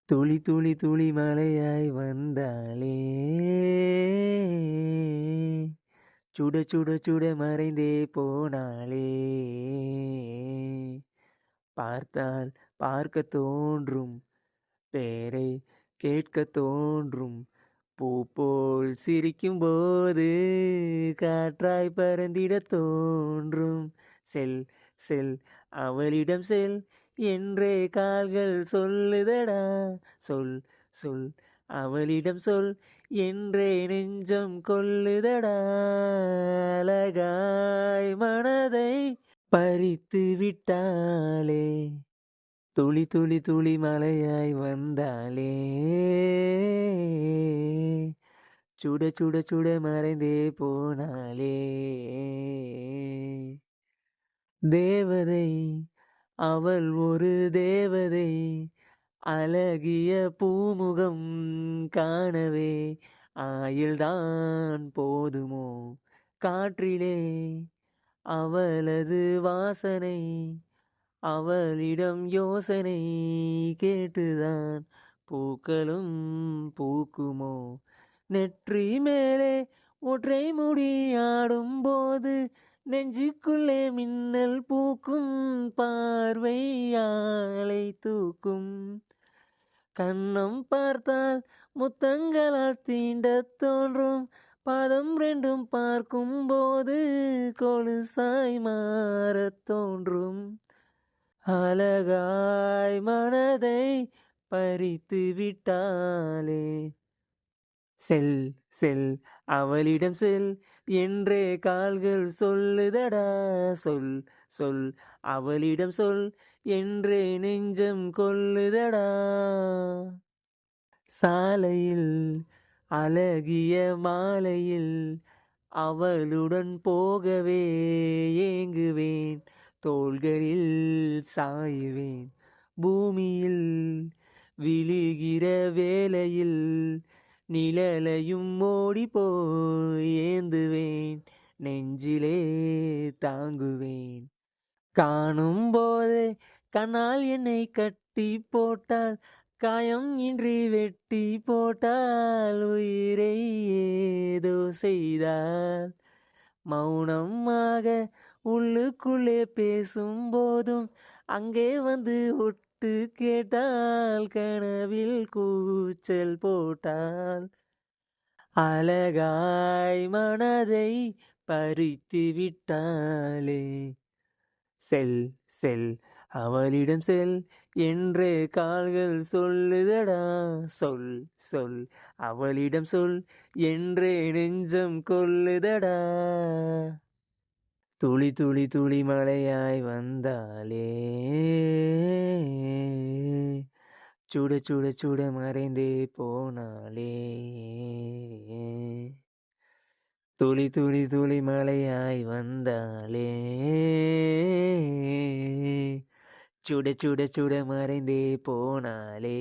துளி துளி துளி மலையாய் வந்தாளே, சுட சுட சுட மறைந்தே போனாளே. பார்த்தால் பார்க்க தோன்றும், பேரை கேட்க தோன்றும். பூ போல் சிரிக்கும் போது காற்றாய் பறந்திட தோன்றும். செல் செல் அவளிடம் செல் என்றே கால்கள் சொல்லுதடா. சொல் சொல் அவளிடம் சொல் என்றே நெஞ்சம் கொல்லுதடா. அழகாய் மனதை பறித்து விட்டாளே, துளி துளி துளி மலையாய் வந்தாளே, சுட சுட சுட மறைந்தே போனாளே. தேவதை அவள் ஒரு தேவதை, அழகிய பூமுகம் காணவே ஆயுள்தான் போதுமோ. காற்றிலே அவளது வாசனை, அவளிடம் யோசனை கேட்டுதான் பூக்களும் பூக்குமோ. நெற்றி மேலே ஒற்றை முடி ஆடும் போது நெஞ்சுக்குள்ளே மின்னல் பூக்கும், பார்வையாலை தூக்கும். கண்ணம் பார்த்தால் முத்தங்களால் தீண்டத் தோன்றும், பாதம் ரெண்டும் பார்க்கும் போது கொலுசாய் மாறத் தோன்றும். அழகாய் மனதை பறித்து விட்டாளே, செல் செல் அவளிடம் செல் என்றே கால்கள் சொல்லுதடா. சொல் சொல் அவளிடம் சொல் என்றே நெஞ்சம் கொல்லுதடா. சாலையில் அழகிய மாலையில் அவளுடன் போகவே ஏங்குவேன், தோள்களில் சாயுவேன். பூமியில் விழுகிற வேளையில் நிழலையும் ஓடி போய் ஏந்துவேன், நெஞ்சிலே தாங்குவேன். காணும் போதே கண்ணால் என்னை கட்டி போட்டால், காயம் இன்றி வெட்டி போட்டால், உயிரை ஏதோ செய்தால். மௌனமாக உள்ளுக்குள்ளே பேசும் போதும் அங்கே வந்து ஒட்டு கேட்டால், கனவில் கூச்சல் போட்டால். அழகாய் மனதை பறித்து விட்டாளே, செல் செல் அவளிடம் செல் என்றே கால்கள் சொல்லுதடா. சொல் சொல் அவளிடம் சொல் என்றே நெஞ்சம் கொல்லுதடா. துளி துளி துளி மலையாய் வந்தாளே, சுட சுட சுட மறைந்தே போனாளே. துளி துளி துளி மலையாய் வந்தாளே, சுட சுட சுட மறைந்தே போனாளே.